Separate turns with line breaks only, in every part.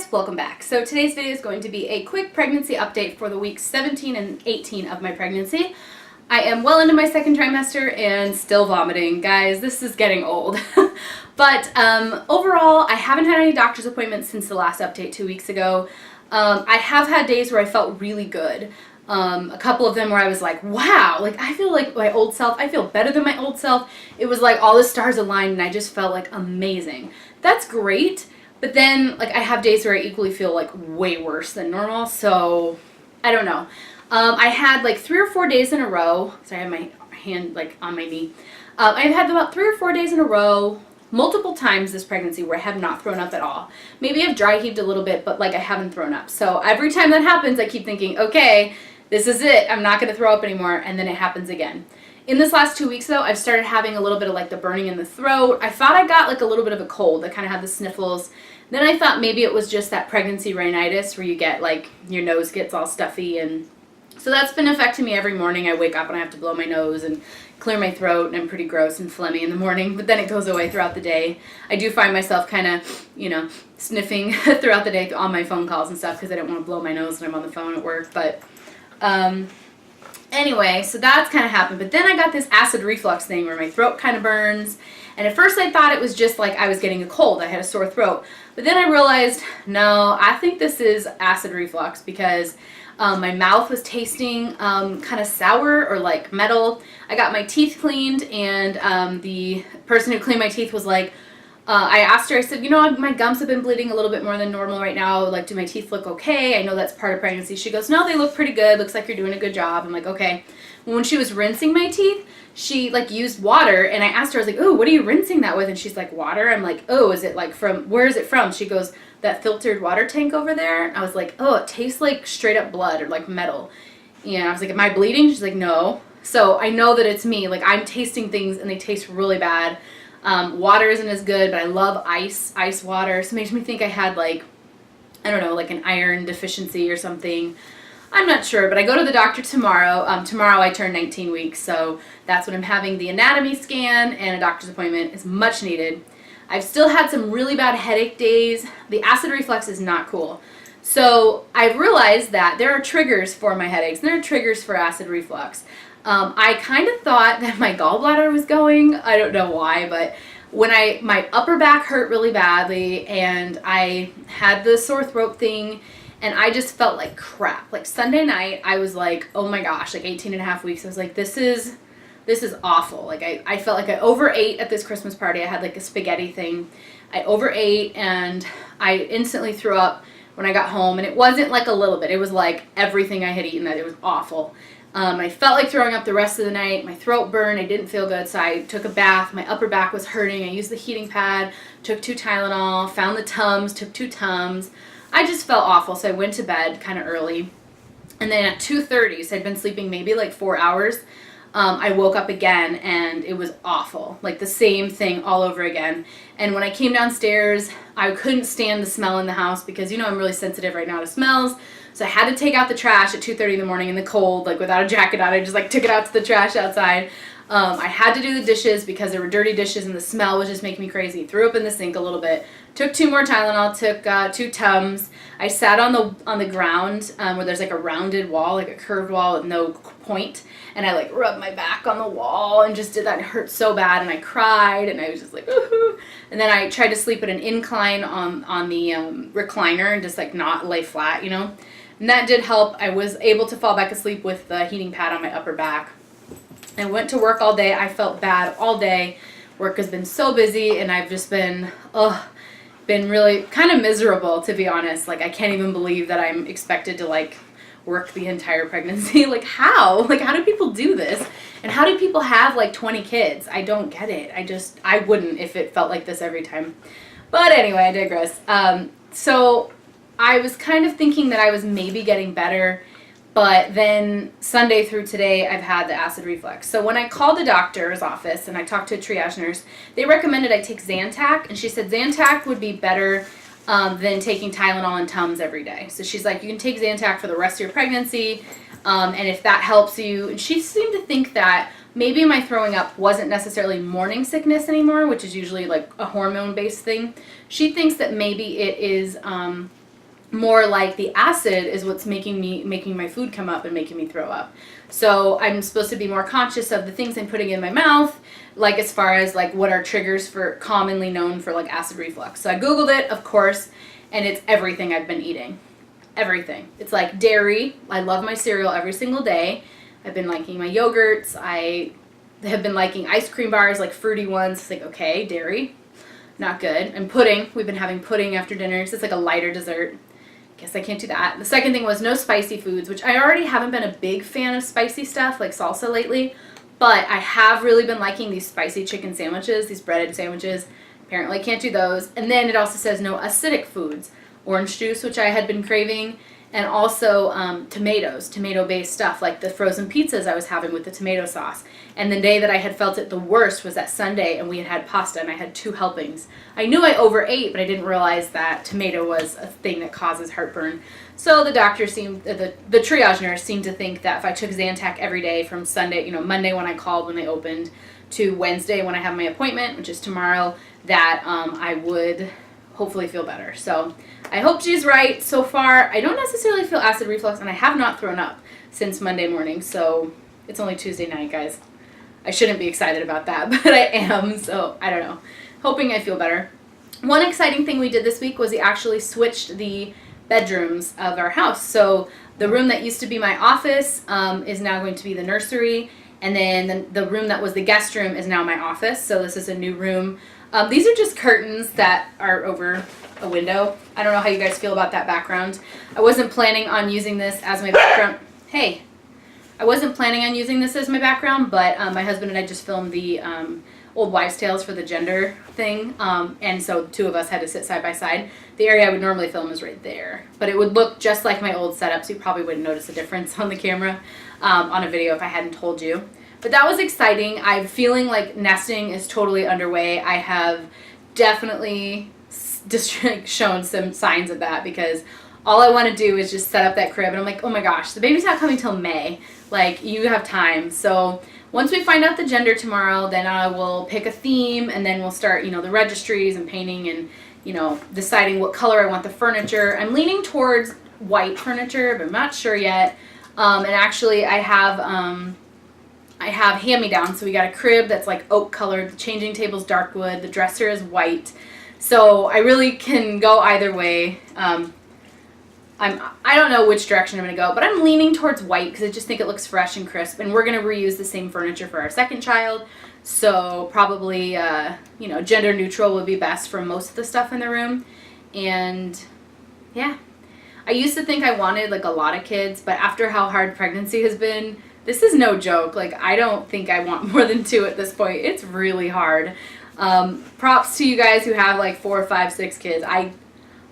guys, welcome back. So today's video is going to be a quick pregnancy update for the weeks 17 and 18 of my pregnancy. I am well into my second trimester and still vomiting. Guys, this is getting old. But overall, I haven't had any doctor's appointments since the last update 2 weeks ago. I have had days where I felt really good. A couple of them where I was like, wow, like I feel like my old self, I feel better than my old self. It was like all the stars aligned and I just felt like amazing. That's great. But then, like, I have days where I equally feel, like, way worse than normal, so I don't know. I had, like, 3 or 4 days in a row. Sorry, I have my hand, like, on my knee. I've had about 3 or 4 days in a row, multiple times this pregnancy, where I have not thrown up at all. Maybe I've dry heaved a little bit, but, like, I haven't thrown up. So every time that happens, I keep thinking, okay, this is it. I'm not going to throw up anymore, and then it happens again. In this last 2 weeks, though, I've started having a little bit of, like, the burning in the throat. I thought I got, like, a little bit of a cold. I kind of had the sniffles. Then I thought maybe it was just that pregnancy rhinitis where you get, like, your nose gets all stuffy. And so that's been affecting me every morning. I wake up and I have to blow my nose and clear my throat, and I'm pretty gross and phlegmy in the morning. But then it goes away throughout the day. I do find myself kind of, you know, sniffing throughout the day on my phone calls and stuff because I don't want to blow my nose when I'm on the phone at work. But anyway, so that's kind of happened. But then I got this acid reflux thing where my throat kind of burns. And at first I thought it was just like I was getting a cold. I had a sore throat. But then I realized, no, I think this is acid reflux because my mouth was tasting kind of sour or like metal. I got my teeth cleaned, and the person who cleaned my teeth was like, I asked her, I said, you know, my gums have been bleeding a little bit more than normal right now. Like, do my teeth look okay? I know that's part of pregnancy. She goes, no, they look pretty good. Looks like you're doing a good job. I'm like, okay. When she was rinsing my teeth, she, like, used water. And I asked her, I was like, oh, what are you rinsing that with? And she's like, water. I'm like, oh, is it, like, from, where is it from? She goes, that filtered water tank over there. I was like, oh, it tastes like straight up blood or, like, metal. And I was like, am I bleeding? She's like, no. So I know that it's me. Like, I'm tasting things, and they taste really bad. Water isn't as good, but I love ice water. So it makes me think I had, like, I don't know, like an iron deficiency or something. I'm not sure, but I go to the doctor tomorrow. Tomorrow I turn 19 weeks, so that's when I'm having the anatomy scan, and a doctor's appointment is much needed. I've still had some really bad headache days. The acid reflux is not cool. So I've realized that there are triggers for my headaches, and there are triggers for acid reflux. I kind of thought that my gallbladder was going. I don't know why, but when my upper back hurt really badly, and I had the sore throat thing, and I just felt like crap. Like Sunday night, I was like, oh my gosh, like 18 and a half weeks. I was like, this is awful. Like I felt like I overate at this Christmas party. I had like a spaghetti thing. I overate, and I instantly threw up when I got home, and it wasn't like a little bit. It was like everything I had eaten. That it was awful. I felt like throwing up the rest of the night. My throat burned. I didn't feel good, so I took a bath. My upper back was hurting. I used the heating pad, took 2 Tylenol, found the Tums, took 2 Tums. I just felt awful, so I went to bed kind of early. And then at 2:30, so I'd been sleeping maybe like 4 hours, I woke up again, and it was awful. Like the same thing all over again. And when I came downstairs, I couldn't stand the smell in the house because, you know, I'm really sensitive right now to smells. So I had to take out the trash at 2:30 in the morning in the cold, like without a jacket on. I just like took it out to the trash outside. I had to do the dishes because there were dirty dishes, and the smell was just making me crazy. Threw up in the sink a little bit. Took 2 more Tylenol. Took 2 Tums. I sat on the ground where there's like a rounded wall, like a curved wall with no point, and I like rubbed my back on the wall and just did that. It hurt so bad, and I cried, and I was just like, ooh. And then I tried to sleep at an incline on the recliner and just like not lay flat, you know. And that did help. I was able to fall back asleep with the heating pad on my upper back. I went to work all day. I felt bad all day. Work has been so busy, and I've just been really kind of miserable, to be honest. Like, I can't even believe that I'm expected to, like, work the entire pregnancy. Like, how? Like, how do people do this? And how do people have, like, 20 kids? I don't get it. I wouldn't if it felt like this every time. But anyway, I digress. So I was kind of thinking that I was maybe getting better, but then Sunday through today, I've had the acid reflux. So when I called the doctor's office and I talked to a triage nurse, they recommended I take Zantac, and she said Zantac would be better than taking Tylenol and Tums every day. So she's like, you can take Zantac for the rest of your pregnancy, and if that helps you. And she seemed to think that maybe my throwing up wasn't necessarily morning sickness anymore, which is usually like a hormone-based thing. She thinks that maybe it is more like the acid is what's making my food come up and making me throw up. So I'm supposed to be more conscious of the things I'm putting in my mouth, like as far as like what are triggers for commonly known for like acid reflux. So I Googled it, of course, and it's everything I've been eating. Everything. It's like dairy. I love my cereal every single day. I've been liking my yogurts. I have been liking ice cream bars, like fruity ones. It's like, okay, dairy, not good. And pudding. We've been having pudding after dinner. So it's like a lighter dessert. Guess I can't do that. The second thing was no spicy foods, which I already haven't been a big fan of spicy stuff like salsa lately, but I have really been liking these spicy chicken sandwiches, these breaded sandwiches. Apparently I can't do those. And then it also says no acidic foods. Orange juice, which I had been craving, and also tomatoes, tomato-based stuff, like the frozen pizzas I was having with the tomato sauce. And the day that I had felt it the worst was that Sunday, and we had had pasta, and I had 2 helpings. I knew I overate, but I didn't realize that tomato was a thing that causes heartburn. So the doctor seemed, the triage nurse seemed to think that if I took Zantac every day from Sunday, Monday when I called when they opened, to Wednesday when I have my appointment, which is tomorrow, that I would hopefully feel better. So I hope she's right. So far, I don't necessarily feel acid reflux, and I have not thrown up since Monday morning. So it's only Tuesday night, guys. I shouldn't be excited about that, but I am. So I don't know. Hoping I feel better. One exciting thing we did this week was we actually switched the bedrooms of our house. So the room that used to be my office is now going to be the nursery, and then the room that was the guest room is now my office. So this is a new room. These are just curtains that are over a window. I don't know how you guys feel about that background. I wasn't planning on using this as my background. Hey, I wasn't planning on using this as my background, but my husband and I just filmed the old wives' tales for the gender thing, and so 2 of us had to sit side by side. The area I would normally film is right there, but it would look just like my old setup, so you probably wouldn't notice a difference on the camera on a video if I hadn't told you. But that was exciting. I'm feeling like nesting is totally underway. I have definitely just shown some signs of that, because all I want to do is just set up that crib, and I'm like, oh my gosh, the baby's not coming till May. Like, you have time. So once we find out the gender tomorrow, then I will pick a theme, and then we'll start, the registries and painting and, deciding what color I want the furniture. I'm leaning towards white furniture, but I'm not sure yet. And actually I have hand-me-downs. So we got a crib that's like oak colored, the changing table's dark wood, the dresser is white. So I really can go either way. I don't know which direction I'm going to go, but I'm leaning towards white because I just think it looks fresh and crisp. And we're going to reuse the same furniture for our second child. So probably, gender neutral would be best for most of the stuff in the room. And yeah, I used to think I wanted like a lot of kids, but after how hard pregnancy has been, this is no joke. Like, I don't think I want more than 2 at this point. It's really hard. Props to you guys who have like 4, 5, 6 kids. I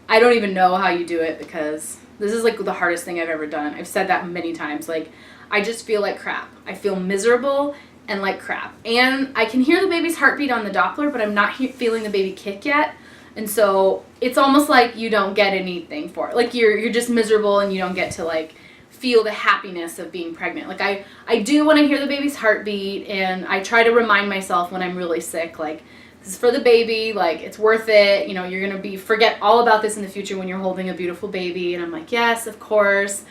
don't even know how you do it, because this is like the hardest thing I've ever done. I've said that many times. Like, I just feel like crap. I feel miserable and like crap. And I can hear the baby's heartbeat on the Doppler, but I'm not feeling the baby kick yet. And so it's almost like you don't get anything for it. Like, you're just miserable, and you don't get to like feel the happiness of being pregnant. Like, I do when I hear the baby's heartbeat, and I try to remind myself when I'm really sick, like, this is for the baby, like, it's worth it, you're going to forget all about this in the future when you're holding a beautiful baby. And I'm like, yes, of course,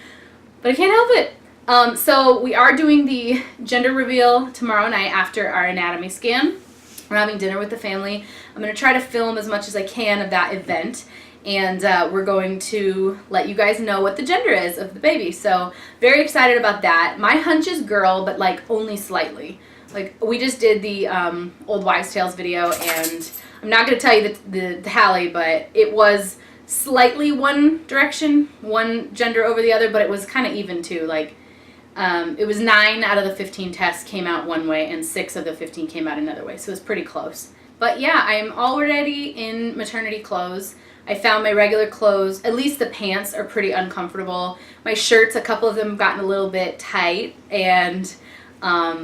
but I can't help it. So we are doing the gender reveal tomorrow night after our anatomy scan. We're having dinner with the family. I'm going to try to film as much as I can of that event. And we're going to let you guys know what the gender is of the baby. So very excited about that. My hunch is girl, but like only slightly. Like, we just did the old wives' tales video, and I'm not going to tell you the tally, but it was slightly one direction, one gender over the other, but it was kind of even too. Like, it was 9 out of the 15 tests came out one way, and 6 of the 15 came out another way. So it was pretty close. But yeah, I'm already in maternity clothes. I found my regular clothes, at least the pants are pretty uncomfortable. My shirts, a couple of them have gotten a little bit tight and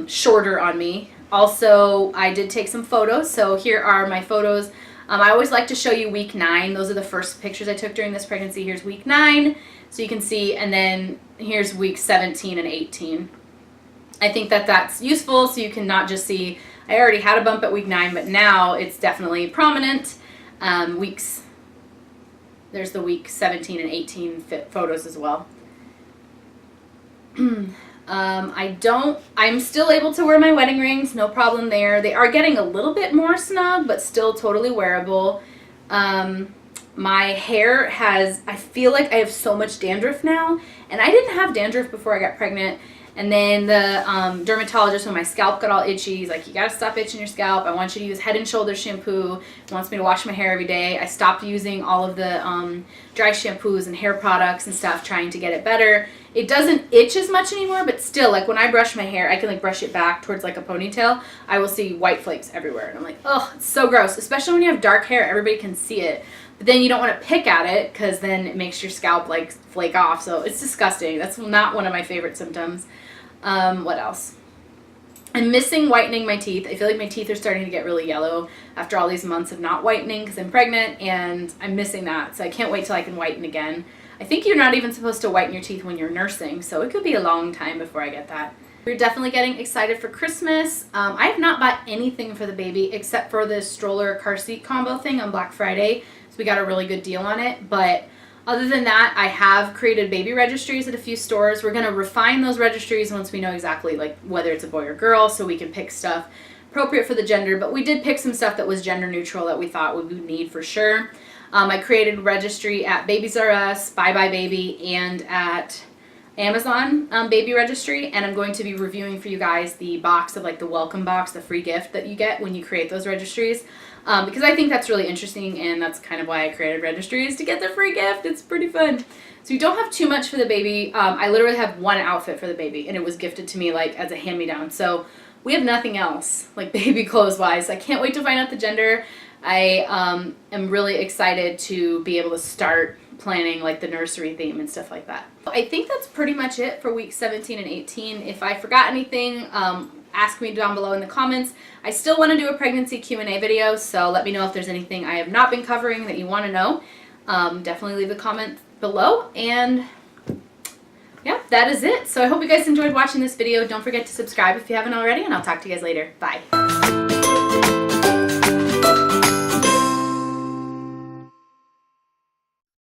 shorter on me. Also, I did take some photos, so here are my photos. I always like to show you week 9. Those are the first pictures I took during this pregnancy. Here's week 9, so you can see, and then here's week 17 and 18. I think that that's useful, so you can not just see, I already had a bump at week 9, but now it's definitely prominent. Weeks there's the week 17 and 18 fit photos as well. I'm still able to wear my wedding rings, no problem there. They are getting a little bit more snug, but still totally wearable. My hair I feel like I have so much dandruff now, and I didn't have dandruff before I got pregnant. And then the dermatologist, when my scalp got all itchy, he's like, you gotta stop itching your scalp. I want you to use Head & Shoulders shampoo. He wants me to wash my hair every day. I stopped using all of the dry shampoos and hair products and stuff, trying to get it better. It doesn't itch as much anymore, but still, like when I brush my hair, I can like brush it back towards like a ponytail. I will see white flakes everywhere, and I'm like, oh, it's so gross. Especially when you have dark hair, everybody can see it. But then you don't want to pick at it because then it makes your scalp like flake off. So it's disgusting. That's not one of my favorite symptoms. What else? I'm missing whitening my teeth. I feel like my teeth are starting to get really yellow after all these months of not whitening because I'm pregnant, and I'm missing that. So I can't wait till I can whiten again. I think you're not even supposed to whiten your teeth when you're nursing, so it could be a long time before I get that. We're definitely getting excited for Christmas. I have not bought anything for the baby except for this stroller car seat combo thing on Black Friday. So we got a really good deal on it. But other than that, I have created baby registries at a few stores. We're going to refine those registries once we know exactly like whether it's a boy or girl, so we can pick stuff appropriate for the gender. But we did pick some stuff that was gender neutral that we thought we would need for sure. I created registry at Babies R Us, Bye Bye Baby, and at Amazon baby registry, and I'm going to be reviewing for you guys the box of like the welcome box, the free gift that you get when you create those registries, because I think that's really interesting, and that's kind of why I created registries, to get the free gift. It's pretty fun. So you don't have too much for the baby. I literally have one outfit for the baby, and it was gifted to me like as a hand-me-down, so we have nothing else like baby clothes wise. I can't wait to find out the gender. I am really excited to be able to start planning like the nursery theme and stuff like that. I think that's pretty much it for week 17 and 18. If I forgot anything, ask me down below in the comments. I still want to do a pregnancy Q&A video, so let me know if there's anything I have not been covering that you want to know. Definitely leave a comment below, and yeah, that is it. So I hope you guys enjoyed watching this video. Don't forget to subscribe if you haven't already, and I'll talk to you guys later. Bye.